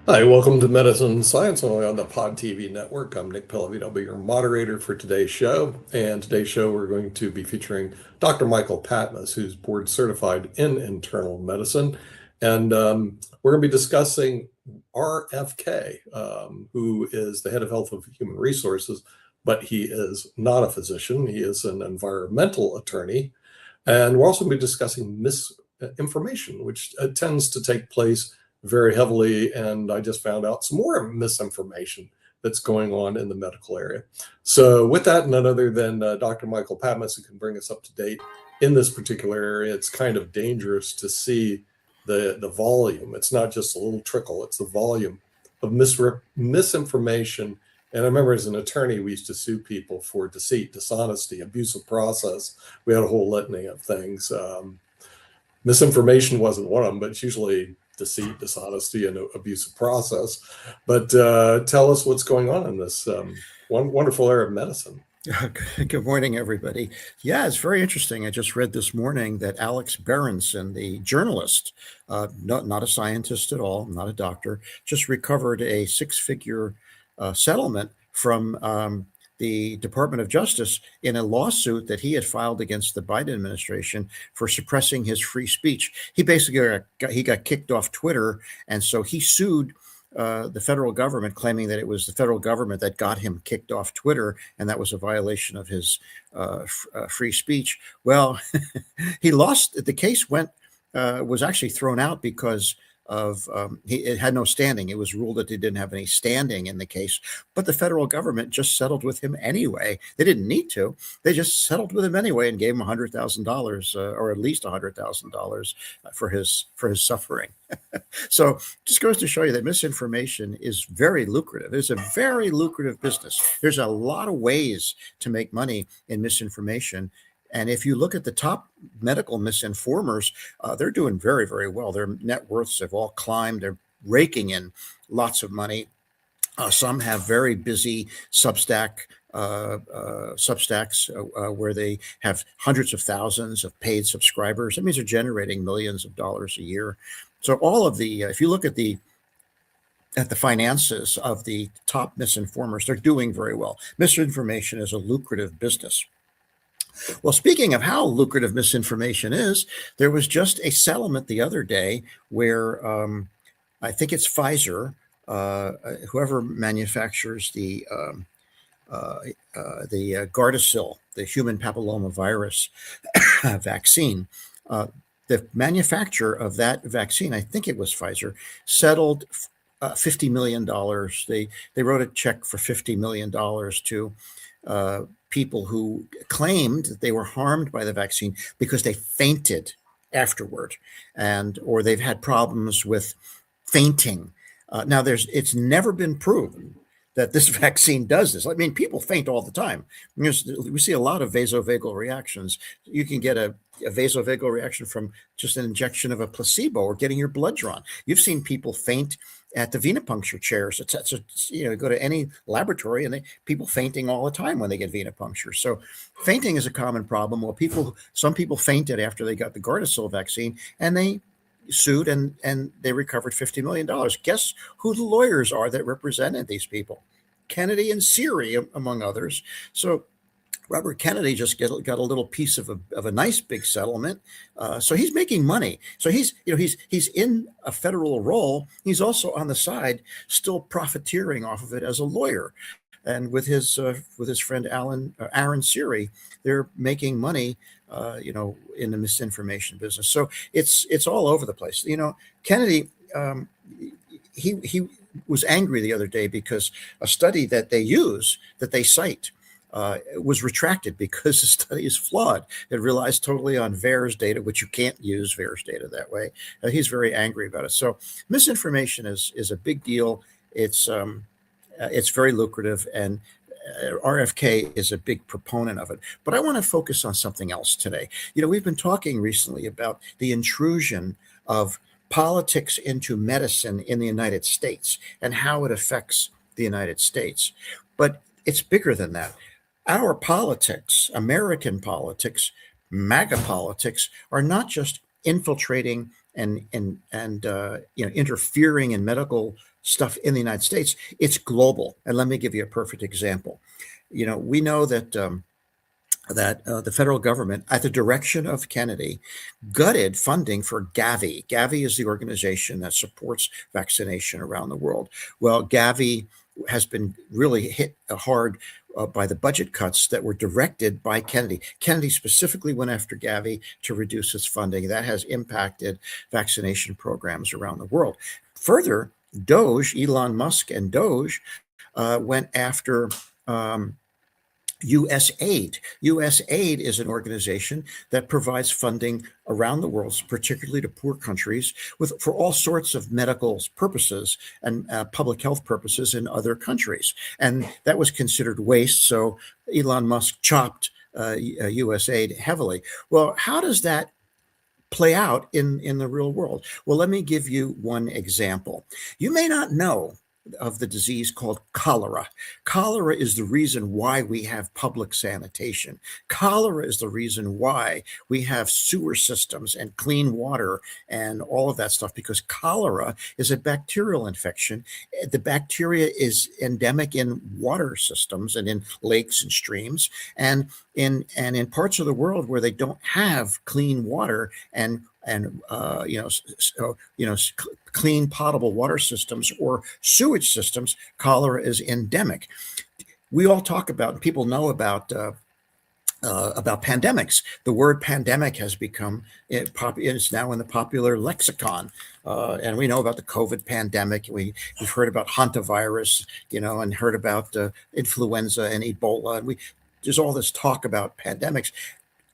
Hi, welcome to Medicine Science only on the Pod TV network. I'm Nick Pellavito. I'll be your moderator for today's show. And today's show, we're going to be featuring Dr. Michael Patmos, who's board certified in internal medicine. And we're going to be discussing RFK, who is the head of health of human resources, but he is not a physician. He is an environmental attorney. And we're also going to be discussing misinformation, which tends to take place very heavily. And I just found out some more misinformation that's going on in the medical area. So, with that, none other than Dr. Michael Patmos, who can bring us up to date in this particular area. It's kind of dangerous to see the volume. It's not just a little trickle, it's the volume of misinformation. And I remember as an attorney, we used to sue people for deceit, dishonesty, abusive process. We had a whole litany of things. Misinformation wasn't one of them, but it's usually deceit, dishonesty, and abusive process. But tell us what's going on in this wonderful area of medicine. Good morning, everybody. Yeah, it's very interesting. I just read this morning that Alex Berenson, the journalist, not a scientist at all, not a doctor, just recovered a six-figure settlement from the Department of Justice in a lawsuit that he had filed against the Biden administration for suppressing his free speech. He basically got kicked off Twitter, and so he sued the federal government, claiming that it was the federal government that got him kicked off Twitter, and that was a violation of his free speech. Well, he lost. The case was actually thrown out because of it had no standing. It was ruled that he didn't have any standing in the case, but the federal government just settled with him anyway. They didn't need to. They just settled with him anyway and gave him $100,000 or at least $100,000 for his suffering. So just goes to show you that misinformation is very lucrative. It's a very lucrative business. There's a lot of ways to make money in misinformation. And if you look at the top medical misinformers, they're doing very, very well. Their net worths have all climbed. They're raking in lots of money. Some have very busy Substacks where they have hundreds of thousands of paid subscribers. That means they're generating millions of dollars a year. So all of the, if you look at the finances of the top misinformers, they're doing very well. Misinformation is a lucrative business. Well, speaking of how lucrative misinformation is, there was just a settlement the other day where I think it's Pfizer, whoever manufactures the Gardasil, the human papillomavirus vaccine. The manufacturer of that vaccine, I think it was Pfizer, settled $50 million. They wrote a check for $50 million to people who claimed that they were harmed by the vaccine because they fainted afterward, or they've had problems with fainting. Now, it's never been proven that this vaccine does this. I mean, people faint all the time. We see a lot of vasovagal reactions. You can get a vasovagal reaction from just an injection of a placebo or getting your blood drawn. You've seen people faint at the venipuncture chairs. Go to any laboratory and people fainting all the time when they get venipuncture. So fainting is a common problem. Well, some people fainted after they got the Gardasil vaccine, and they sued and they recovered $50 million. Guess who the lawyers are that represented these people? Kennedy and Siri, among others. So Robert Kennedy just got a little piece of a nice big settlement. So he's making money. So he's in a federal role. He's also on the side still profiteering off of it as a lawyer. And with his friend Aaron Siri, they're making money, in the misinformation business. So it's all over the place. Kennedy, he was angry the other day because a study that they cite was retracted because the study is flawed. It relies totally on VAERS data, which you can't use VAERS data that way. He's very angry about it. So misinformation is a big deal. It's very lucrative, and RFK is a big proponent of it. But I want to focus on something else today. We've been talking recently about the intrusion of politics into medicine in the United States and how it affects the United States. But it's bigger than that. Our politics, American politics, MAGA politics, are not just infiltrating and interfering in medical stuff in the United States, it's global. And let me give you a perfect example. We know that the federal government, at the direction of Kennedy, gutted funding for Gavi. Gavi is the organization that supports vaccination around the world. Well, Gavi has been really hit hard by the budget cuts that were directed by Kennedy. Kennedy specifically went after Gavi to reduce its funding. That has impacted vaccination programs around the world. Further, Elon Musk and Doge went after USAID. USAID is an organization that provides funding around the world, particularly to poor countries, for all sorts of medical purposes and public health purposes in other countries. And that was considered waste, so Elon Musk chopped USAID heavily. Well, how does that play out in the real world? Well, let me give you one example. You may not know of the disease called cholera. Cholera is the reason why we have public sanitation. Cholera is the reason why we have sewer systems and clean water and all of that stuff, because cholera is a bacterial infection. The bacteria is endemic in water systems and in lakes and streams, and in parts of the world where they don't have clean water and clean potable water systems or sewage systems, cholera is endemic. We all talk about, people know about pandemics. The word pandemic has become it's now in the popular lexicon, and we know about the COVID pandemic. We've heard about hantavirus, and heard about influenza and Ebola, and there's all this talk about pandemics.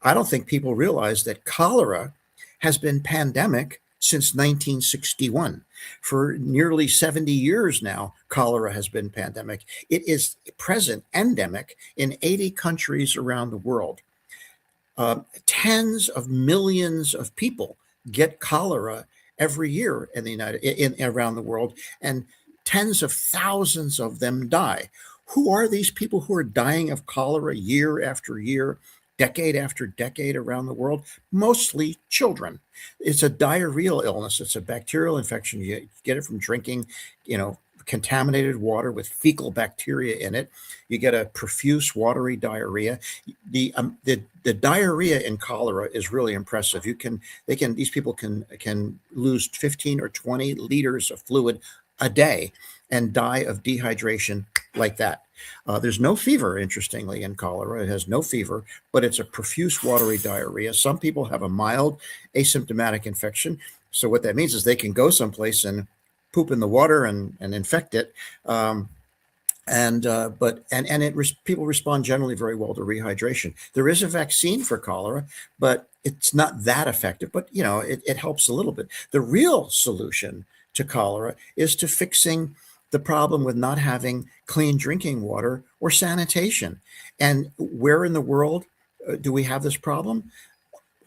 I don't think people realize that cholera has been pandemic since 1961. For nearly 70 years now, cholera has been pandemic. It is present, endemic, in 80 countries around the world. Tens of millions of people get cholera every year around the world, and tens of thousands of them die. Who are these people who are dying of cholera year after year, decade after decade around the world? Mostly children. It's a diarrheal illness. It's a bacterial infection. You get it from drinking, contaminated water with fecal bacteria in it. You get a profuse watery diarrhea. The diarrhea in cholera is really impressive. These people can lose 15 or 20 liters of fluid a day and die of dehydration like that. There's no fever, interestingly, in cholera. It has no fever, but it's a profuse watery diarrhea. Some people have a mild asymptomatic infection. So what that means is they can go someplace and poop in the water and infect it. People respond generally very well to rehydration. There is a vaccine for cholera, but it's not that effective. But it helps a little bit. The real solution to cholera is to fixing the problem with not having clean drinking water or sanitation. And where in the world do we have this problem?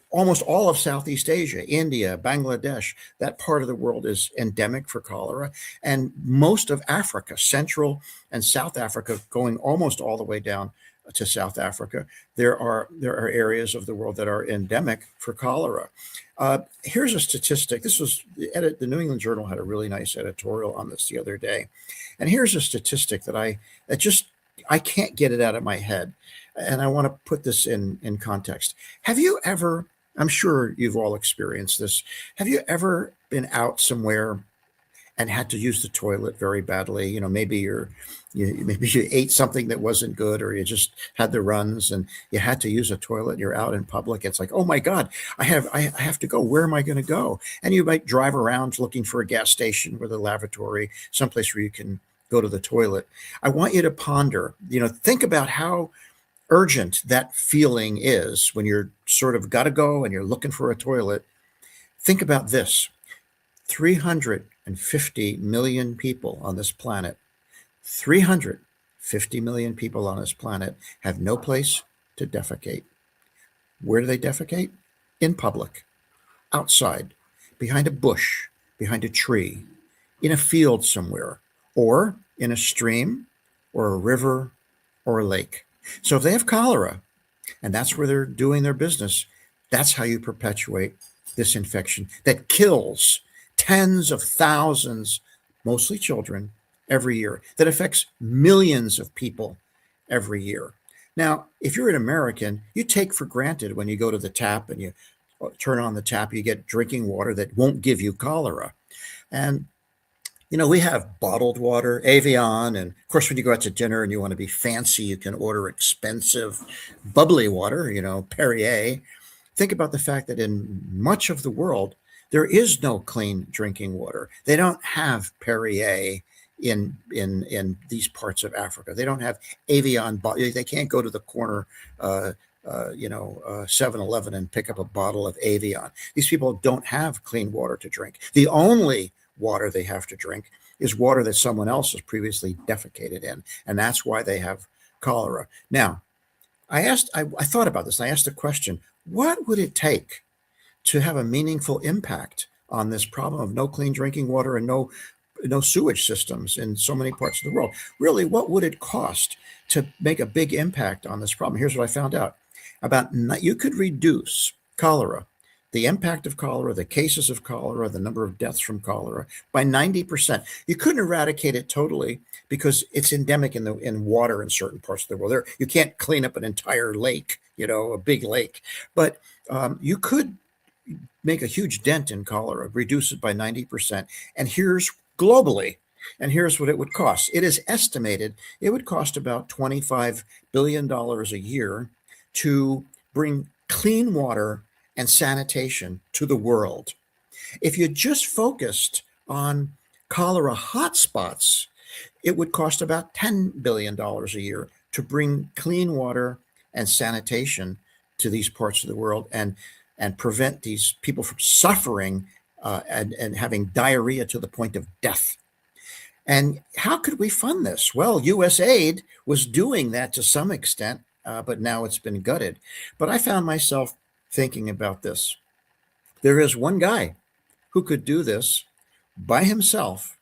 Almost all of Southeast Asia, India, Bangladesh, that part of the world is endemic for cholera. And most of Africa, Central and South Africa, going almost all the way down to South Africa, there are areas of the world that are endemic for cholera. Here's a statistic. The New England Journal had a really nice editorial on this the other day. And here's a statistic that I can't get it out of my head. And I want to put this in context. Have you ever, I'm sure you've all experienced this, have you ever been out somewhere and had to use the toilet very badly? Maybe you ate something that wasn't good, or you just had the runs and you had to use a toilet. You're out in public. It's like, oh my God, I have to go. Where am I going to go? And you might drive around looking for a gas station with a lavatory, someplace where you can go to the toilet. I want you to ponder, think about how urgent that feeling is when you're sort of got to go and you're looking for a toilet. Think about this. 350 million people on this planet, 350 million people on this planet have no place to defecate. Where do they defecate? In public, outside, behind a bush, behind a tree, in a field somewhere, or in a stream or a river or a lake. So if they have cholera and that's where they're doing their business, that's how you perpetuate this infection that kills tens of thousands, mostly children, every year, that affects millions of people every year. Now, if you're an American, you take for granted when you go to the tap and you turn on the tap, you get drinking water that won't give you cholera. And we have bottled water, Evian, and of course, when you go out to dinner and you want to be fancy, you can order expensive, bubbly water, Perrier. Think about the fact that in much of the world, there is no clean drinking water. They don't have Perrier in these parts of Africa. They don't have Evian. They can't go to the corner, 7-Eleven and pick up a bottle of Evian. These people don't have clean water to drink. The only water they have to drink is water that someone else has previously defecated in, and that's why they have cholera. Now, I thought about this. I asked the question: what would it take to have a meaningful impact on this problem of no clean drinking water and no sewage systems in so many parts of the world? Really, what would it cost to make a big impact on this problem? Here's what I found out: you could reduce cholera, the impact of cholera, the cases of cholera, the number of deaths from cholera by 90%. You couldn't eradicate it totally because it's endemic in water in certain parts of the world. You can't clean up an entire lake, a big lake, but you could make a huge dent in cholera, reduce it by 90%. And here's what it would cost. It is estimated it would cost about $25 billion a year to bring clean water and sanitation to the world. If you just focused on cholera hotspots, it would cost about $10 billion a year to bring clean water and sanitation to these parts of the world and prevent these people from suffering and having diarrhea to the point of death. And how could we fund this? Well, USAID was doing that to some extent, but now it's been gutted. But I found myself thinking about this. There is one guy who could do this by himself.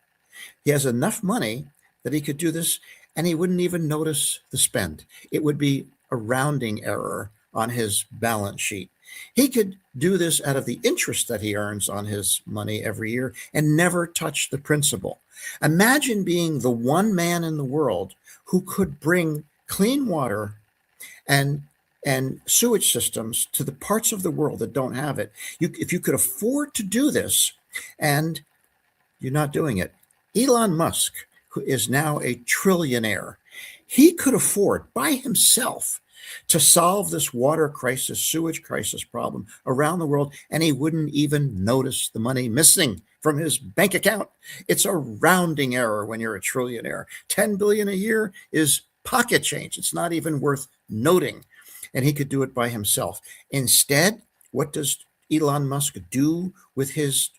He has enough money that he could do this, and he wouldn't even notice the spend. It would be a rounding error on his balance sheet. He could do this out of the interest that he earns on his money every year and never touch the principal. Imagine being the one man in the world who could bring clean water and sewage systems to the parts of the world that don't have it. If you could afford to do this, and you're not doing it. Elon Musk, who is now a trillionaire, he could afford by himself to solve this water crisis, sewage crisis problem around the world, and he wouldn't even notice the money missing from his bank account. It's a rounding error when you're a trillionaire. 10 billion a year is pocket change. It's not even worth noting. And he could do it by himself. Instead, what does Elon Musk do with his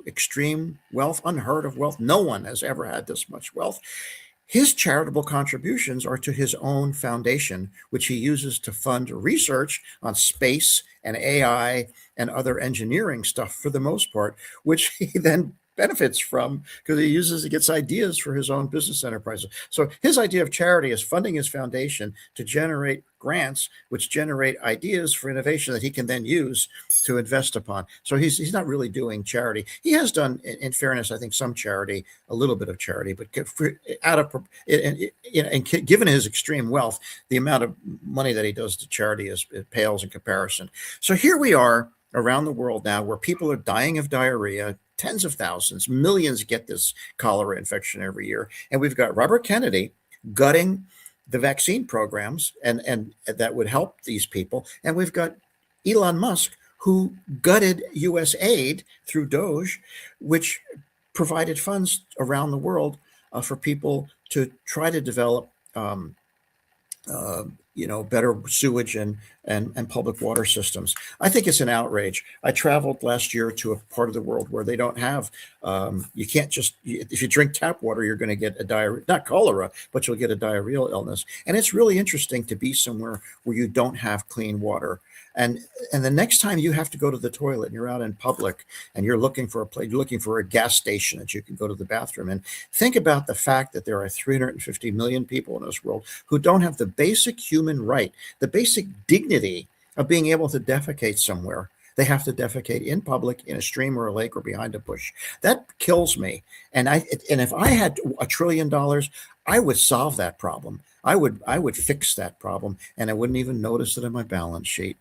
extreme wealth, unheard of wealth? No one has ever had this much wealth. His charitable contributions are to his own foundation, which he uses to fund research on space and AI and other engineering stuff for the most part, which he then benefits from because he gets ideas for his own business enterprises. So his idea of charity is funding his foundation to generate grants, which generate ideas for innovation that he can then use to invest upon. So he's not really doing charity. He has done, in fairness, I think some charity, a little bit of charity, but given his extreme wealth, the amount of money that he does to charity it pales in comparison. So here we are around the world now where people are dying of diarrhea. Tens of thousands, millions get this cholera infection every year. And we've got Robert Kennedy gutting the vaccine programs and that would help these people. And we've got Elon Musk, who gutted USAID through Doge, which provided funds around the world for people to try to develop better sewage and public water systems. I think it's an outrage. I traveled last year to a part of the world where they don't have, you can't just, if you drink tap water, you're going to get a diarrhea, not cholera, but you'll get a diarrheal illness. And it's really interesting to be somewhere where you don't have clean water. And the next time you have to go to the toilet and you're out in public and you're looking for a gas station that you can go to the bathroom, and think about the fact that there are 350 million people in this world who don't have the basic human right, the basic dignity of being able to defecate somewhere They have to defecate in public, in a stream or a lake or behind a bush. That kills me. And if I had $1 trillion, I would solve that problem. I would fix that problem, and I wouldn't even notice it in my balance sheet.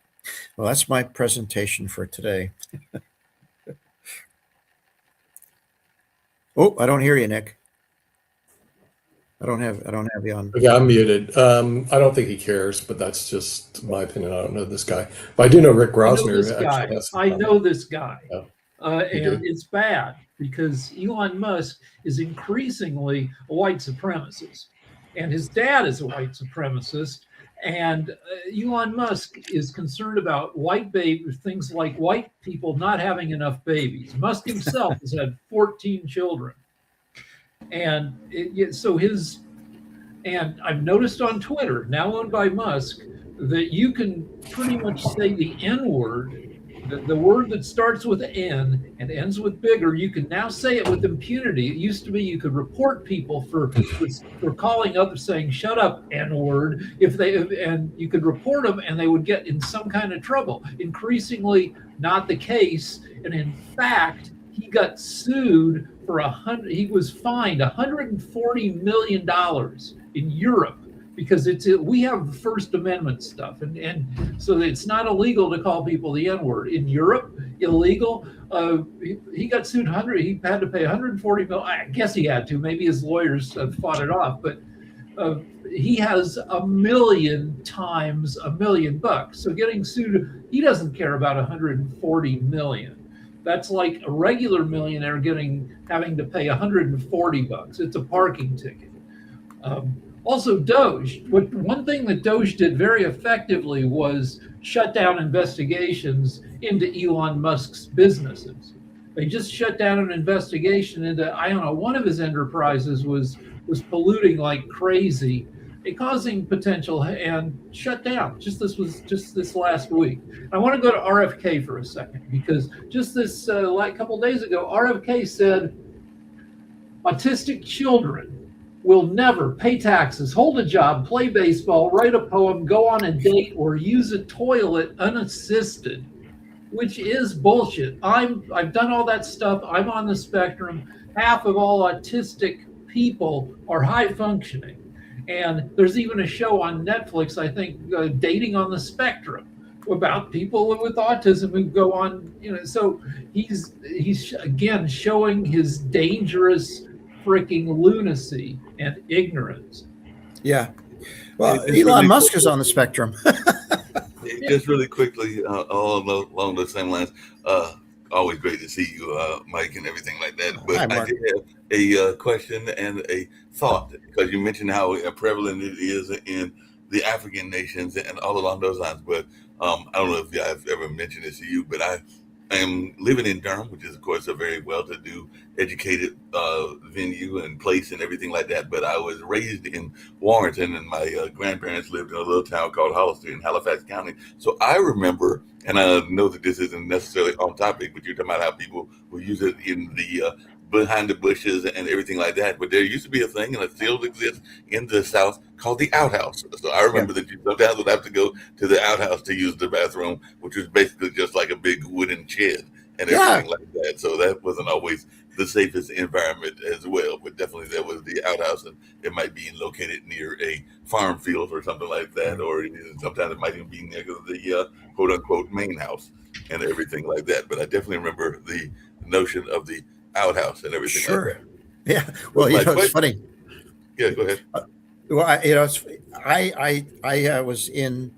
Well, that's my presentation for today. Oh, I don't hear you, Nick. I don't have you on. Okay, I'm muted. I don't think he cares, but that's just my opinion. I don't know this guy, but I do know Rick I know this Grosner guy. actually has some I comment. know this guy. Yeah, you And do? it's bad because Elon Musk is increasingly a white supremacist. And his dad is a white supremacist. And Elon Musk is concerned about white babies, things like white people not having enough babies. Musk himself has had 14 children. And and I've noticed on Twitter, now owned by Musk, that you can pretty much say the N word, the word that starts with N and ends with bigger. You can now say it with impunity. It used to be you could report people for calling others saying "shut up, N word" and you could report them and they would get in some kind of trouble. Increasingly, not the case, and in fact, he got sued for he was fined $140 million in Europe because we have the First Amendment stuff, and so it's not illegal to call people the N word in Europe. Illegal. He got sued. He had to pay 140 million. I guess he had to. Maybe his lawyers fought it off, but he has a million times $1 million. So getting sued, he doesn't care about 140 million. That's like a regular millionaire having to pay $140. It's a parking ticket. Also, Doge. One thing that Doge did very effectively was shut down investigations into Elon Musk's businesses. They just shut down an investigation into, I don't know, one of his enterprises was polluting like crazy, causing potential, and shut down. This last week. I want to go to RFK for a second because just this like couple days ago, RFK said autistic children will never pay taxes, hold a job, play baseball, write a poem, go on a date, or use a toilet unassisted, which is bullshit. I've done all that stuff. I'm on the spectrum. Half of all autistic people are high functioning. And there's even a show on Netflix, I think, Dating on the Spectrum, about people with autism who go on, so he's again showing his dangerous freaking lunacy and ignorance. Yeah. Well, Elon Musk is on the spectrum. Just really quickly, all along those same lines. Always great to see you, Mike, and everything like that. But Hi, I Mark. did have a question and a thought, because you mentioned how prevalent it is in the African nations and all along those lines. But I don't know if I've ever mentioned this to you, but I am living in Durham, which is, of course, a very well-to-do, educated venue and place and everything like that. But I was raised in Warrenton, and my grandparents lived in a little town called Hollister in Halifax County. So I remember, and I know that this isn't necessarily on topic, but you're talking about how people will use it in the behind the bushes and everything like that. But there used to be a thing, and it still exists in the South, called the outhouse. So I remember that you sometimes would have to go to the outhouse to use the bathroom, which was basically just like a big wooden shed and everything like that. So that wasn't always the safest environment as well. But definitely there was the outhouse, and it might be located near a farm field or something like that, or sometimes it might even be near the quote unquote main house and everything like that. But I definitely remember the notion of the outhouse and everything like that. Yeah. Well, it's funny. Yeah, go ahead. Well, I was in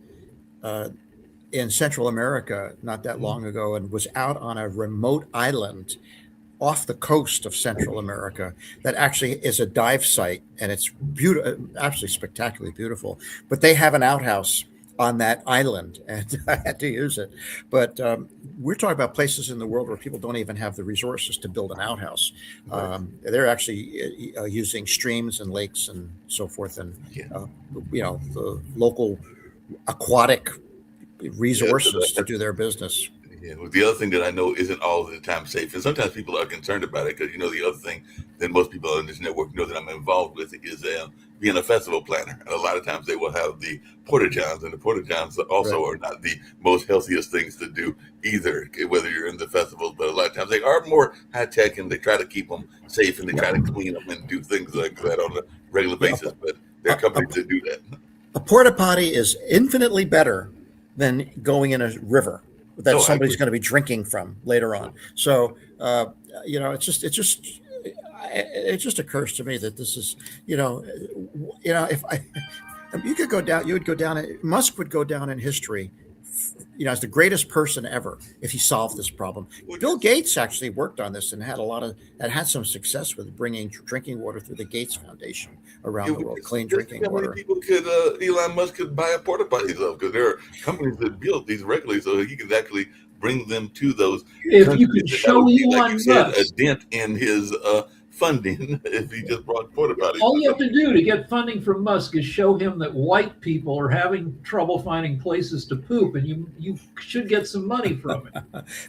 Central America not that long ago, and was out on a remote island off the coast of Central America that actually is a dive site, and it's beautiful, absolutely spectacularly beautiful. But they have an outhouse on that island, and I had to use it. But we're talking about places in the world where people don't even have the resources to build an outhouse. They're actually using streams and lakes and so forth, and the local aquatic resources to do their business. Yeah, well, the other thing that I know isn't all the time safe, and sometimes people are concerned about it, because the other thing that most people on this network know that I'm involved with is being a festival planner. And a lot of times they will have the porta johns, and the porta johns also are not the most healthiest things to do either, whether you're in the festivals. But a lot of times they are more high tech, and they try to keep them safe, and they try to clean them and do things like that on a regular basis. But there are companies that do that. A porta potty is infinitely better than going in a river that somebody's going to be drinking from later on. So, it just occurs to me that this is, if you could go down, you would go down, Musk would go down in history, as the greatest person ever if he solved this problem. Bill Gates actually worked on this and had some success with bringing drinking water through the Gates Foundation around the world, clean drinking water. People could Elon Musk could buy a porta potty though, because there are companies that build these regularly, so he could actually bring them to those. If you could show Elon like you said, Musk a dent in his funding if he just brought porta potties. All you have to do to get funding from Musk is show him that white people are having trouble finding places to poop, and you should get some money from it.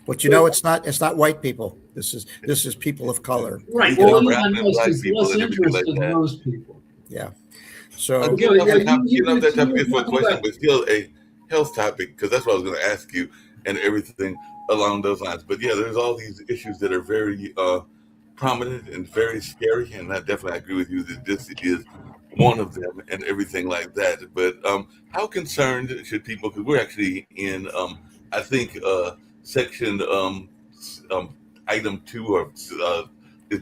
But it's not white people. This is people of color. Right. Well, Elon Musk is less interested in those people. Yeah. So that's a good question, but still a health topic, because that's what I was going to ask you and everything along those lines. But yeah, there's all these issues that are very prominent and very scary, and I definitely agree with you that this is one of them and everything like that. But how concerned should people, because we're actually in I think section item 2, or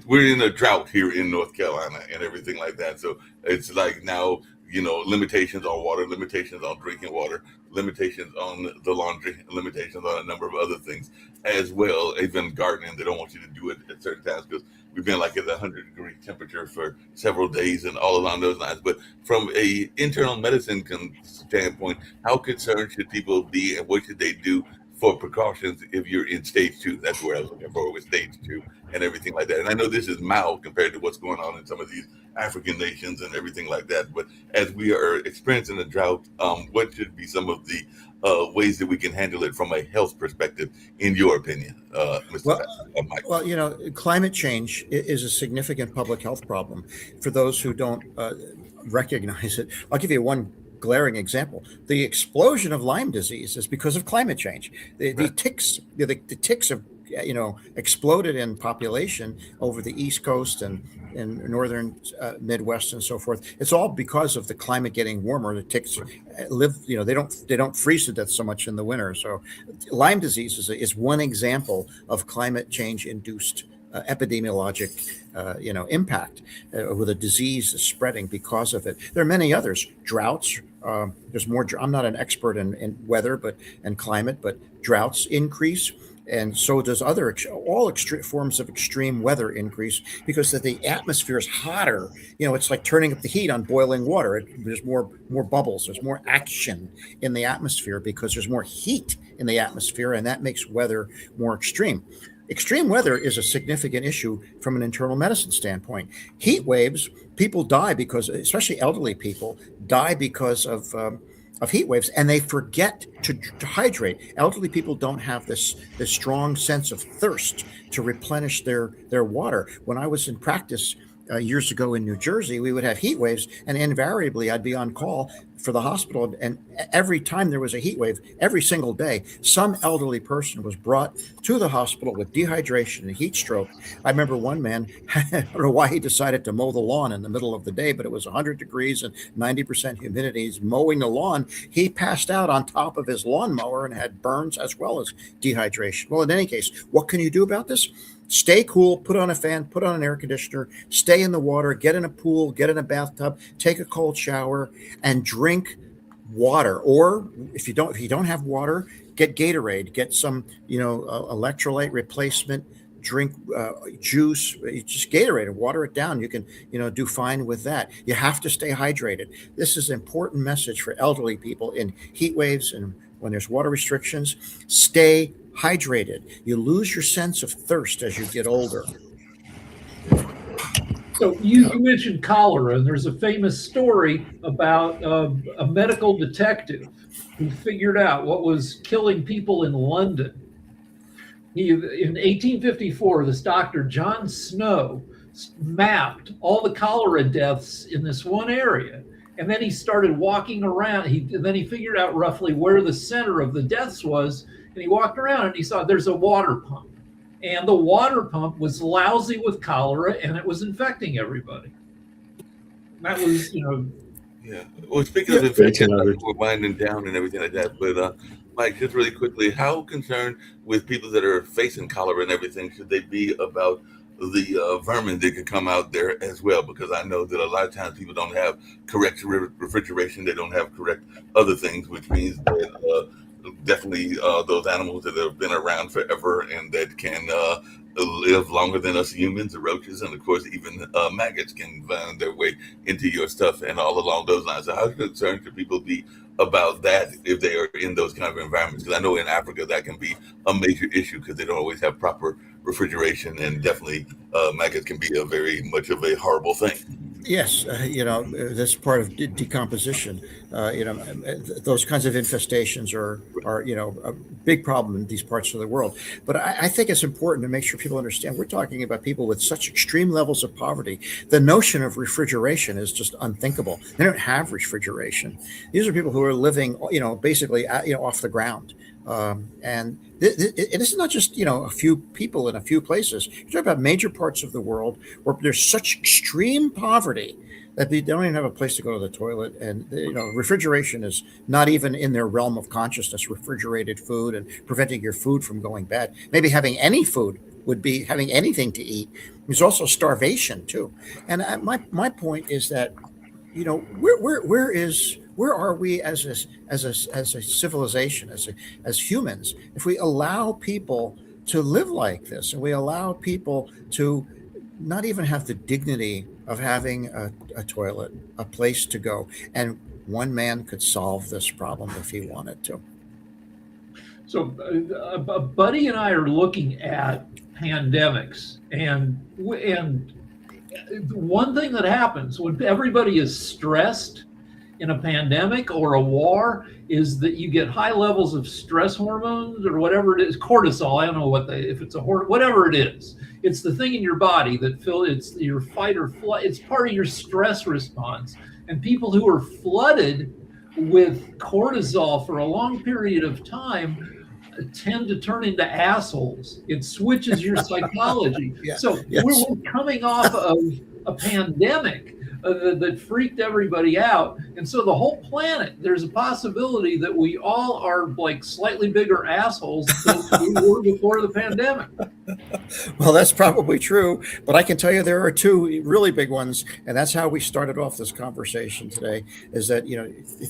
we're in a drought here in North Carolina and everything like that. So it's like now, limitations on water, limitations on drinking water, limitations on the laundry, limitations on a number of other things as well. Even gardening, they don't want you to do it at certain times because we've been like at the 100-degree temperature for several days and all along those lines. But from a internal medicine standpoint, how concerned should people be, and what should they do for precautions if you're in stage 2? That's where I was looking for, with stage 2 and everything like that. And I know this is mild compared to what's going on in some of these African nations and everything like that. But as we are experiencing a drought, what should be some of the ways that we can handle it from a health perspective, in your opinion, Mr. Mike? Well, climate change is a significant public health problem. For those who don't recognize it, I'll give you one glaring example. The explosion of Lyme disease is because of climate change. The ticks have exploded in population over the East Coast and in northern Midwest and so forth. It's all because of the climate getting warmer. The ticks live, they don't freeze to death so much in the winter. So Lyme disease is one example of climate change induced epidemiologic impact with a disease spreading because of it. There are many others. Droughts. There's more. I'm not an expert in weather, and climate, but droughts increase. And so does all forms of extreme weather increase because the atmosphere is hotter. It's like turning up the heat on boiling water. There's more bubbles. There's more action in the atmosphere because there's more heat in the atmosphere, and that makes weather more extreme. Extreme weather is a significant issue from an internal medicine standpoint. Heat waves, people die because, especially elderly people, die because of heat waves, and they forget to hydrate. Elderly people don't have this strong sense of thirst to replenish their water. When I was in practice years ago in New Jersey, we would have heat waves, and invariably I'd be on call for the hospital, and every time there was a heat wave, every single day, some elderly person was brought to the hospital with dehydration and heat stroke. I remember one man, I don't know why he decided to mow the lawn in the middle of the day, but it was 100 degrees and 90% humidity. He's mowing the lawn. He passed out on top of his lawnmower and had burns as well as dehydration. Well, in any case, what can you do about this? Stay cool, put on a fan, put on an air conditioner, stay in the water, get in a pool, get in a bathtub, take a cold shower, and drink water. Or if you don't have water, get Gatorade, get some, electrolyte replacement, drink juice, just Gatorade and water it down. You can, do fine with that. You have to stay hydrated. This is an important message for elderly people in heat waves and when there's water restrictions. Stay hydrated. You lose your sense of thirst as you get older. So you mentioned cholera, and there's a famous story about a medical detective who figured out what was killing people in London. In 1854, this doctor, John Snow, mapped all the cholera deaths in this one area. And then he started walking around. Then he figured out roughly where the center of the deaths was. And he walked around and he saw there's a water pump. And the water pump was lousy with cholera and it was infecting everybody. That was, Yeah. Well, speaking of infection, we're winding down and everything like that. But Mike, just really quickly, how concerned with people that are facing cholera and everything should they be about the vermin that could come out there as well? Because I know that a lot of times people don't have correct refrigeration, they don't have correct other things, which means that definitely those animals that have been around forever and that can live longer than us humans, the roaches, and of course even maggots can find their way into your stuff and all along those lines. So how concerned should people be about that if they are in those kind of environments? Because I know in Africa that can be a major issue because they don't always have proper refrigeration, and definitely maggots can be a very much of a horrible thing. Yes, that's part of decomposition. Those kinds of infestations are a big problem in these parts of the world. But I think it's important to make sure people understand we're talking about people with such extreme levels of poverty. The notion of refrigeration is just unthinkable. They don't have refrigeration. These are people who are living, basically, off the ground. And this is not just a few people in a few places. You're talking about major parts of the world where there's such extreme poverty that they don't even have a place to go to the toilet, and refrigeration is not even in their realm of consciousness. Refrigerated food and preventing your food from going bad. Maybe having any food would be having anything to eat. There's also starvation too. And my point is that where are we as a civilization, as humans, if we allow people to live like this, and we allow people to not even have the dignity of having a toilet, a place to go, and one man could solve this problem if he wanted to. So, Buddy and I are looking at pandemics, and one thing that happens when everybody is stressed in a pandemic or a war is that you get high levels of stress hormones or whatever it is, cortisol. I don't know if it's whatever it is. It's the thing in your body that it's your fight or flight. It's part of your stress response. And people who are flooded with cortisol for a long period of time tend to turn into assholes. It switches your psychology. Yeah. So Yes. we're coming off of a pandemic that freaked everybody out. And so the whole planet, there's a possibility that we all are like slightly bigger assholes than we were before the pandemic. Well, that's probably true, but I can tell you there are two really big ones, and that's how we started off this conversation today, is that,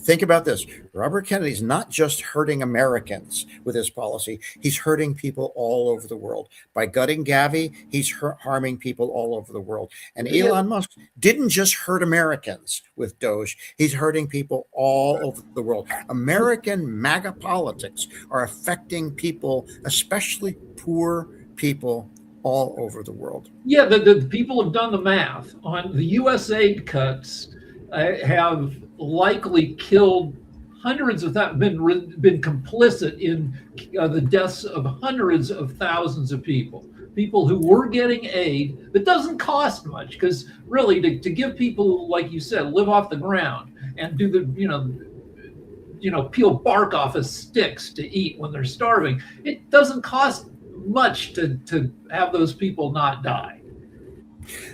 think about this. Robert Kennedy's not just hurting Americans with his policy. He's hurting people all over the world. By gutting Gavi, he's harming people all over the world. And Elon Musk didn't just hurt Americans with Doge. He's hurting people all over the world. American MAGA politics are affecting people, especially poor people all over the world. Yeah, the people have done the math on the U.S. aid cuts. Have likely killed hundreds of been complicit in the deaths of hundreds of thousands of people who were getting aid that doesn't cost much, because really to give people, like you said, live off the ground and do the peel bark off of sticks to eat when they're starving, it doesn't cost much to have those people not die.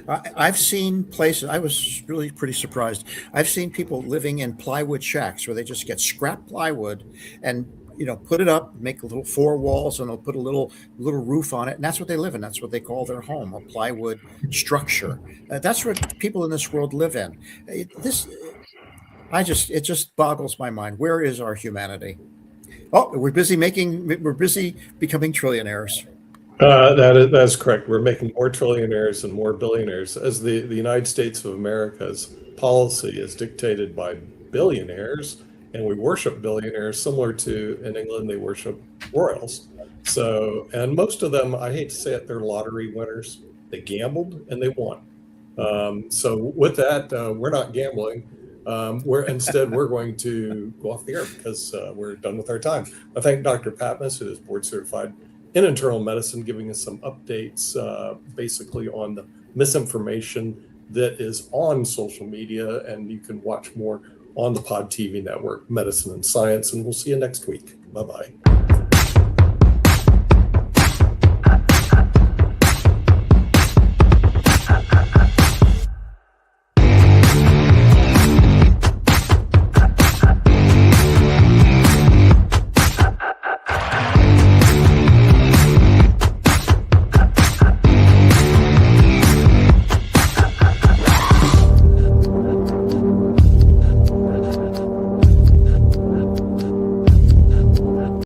I've seen places, I was really pretty surprised. I've seen people living in plywood shacks where they just get scrap plywood and put it up, make little 4 walls, and they'll put a little roof on it, and that's what they live in. That's what they call their home, a plywood structure. That's what people in this world live in. It just boggles my mind. Where is our humanity? Oh, we're busy becoming trillionaires. That's correct. We're making more trillionaires and more billionaires, as the United States of America's policy is dictated by billionaires, and we worship billionaires similar to in England, they worship royals. So, and most of them, I hate to say it, they're lottery winners. They gambled and they won. So with that, we're not gambling. We're going to go off the air because we're done with our time. I thank Dr. Patmos, who is board certified in internal medicine, giving us some updates basically on the misinformation that is on social media. And you can watch more on the Pod TV network, Medicine and Science. And we'll see you next week. Bye-bye.